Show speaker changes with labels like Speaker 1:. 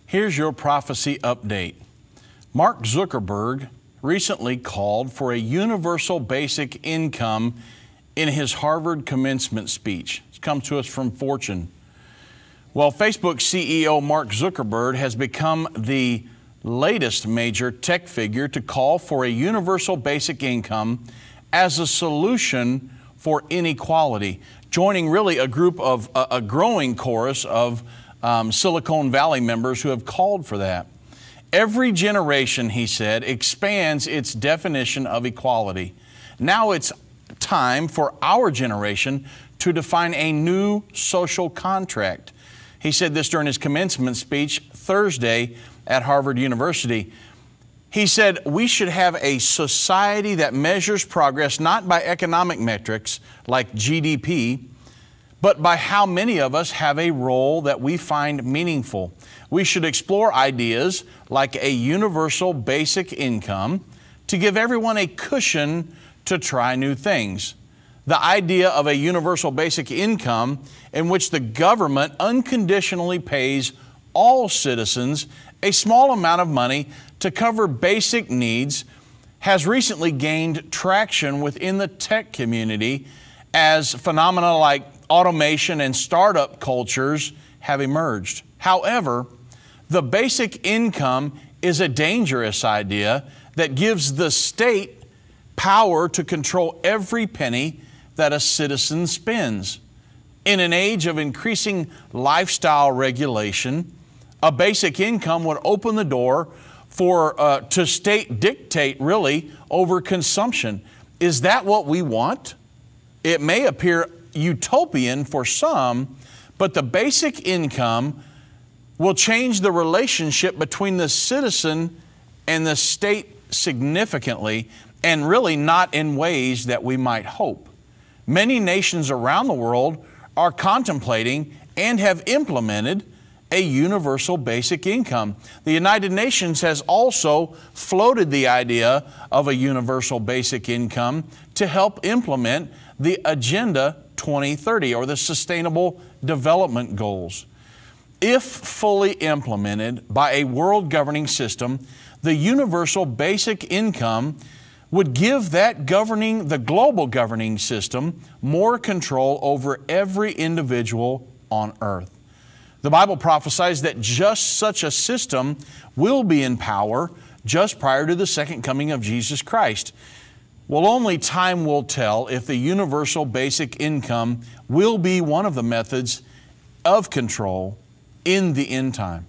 Speaker 1: Here's your prophecy update. Mark Zuckerberg recently called for a universal basic income in his Harvard commencement speech. It's come to us from Fortune. Well, Facebook CEO Mark Zuckerberg has become the latest major tech figure to call for a universal basic income as a solution for inequality, joining really a growing chorus of Silicon Valley members who have called for that. Every generation, he said, expands its definition of equality. Now it's time for our generation to define a new social contract. He said this during his commencement speech Thursday at Harvard University. He said, we should have a society that measures progress not by economic metrics like GDP, but by how many of us have a role that we find meaningful. We should explore ideas like a universal basic income to give everyone a cushion to try new things. The idea of a universal basic income in which the government unconditionally pays all citizens a small amount of money to cover basic needs has recently gained traction within the tech community as phenomena like automation and startup cultures have emerged. However, the basic income is a dangerous idea that gives the state power to control every penny that a citizen spends. In an age of increasing lifestyle regulation, a basic income would open the door to state dictate really over consumption. Is that what we want? It may appear utopian for some, but the basic income will change the relationship between the citizen and the state significantly, and really not in ways that we might hope. Many nations around the world are contemplating and have implemented a universal basic income. The United Nations has also floated the idea of a universal basic income to help implement the Agenda 2030 or the Sustainable Development Goals. If fully implemented by a world governing system, the universal basic income would give the global governing system more control over every individual on earth. The Bible prophesies that just such a system will be in power just prior to the second coming of Jesus Christ. Well, only time will tell if the universal basic income will be one of the methods of control in the end time.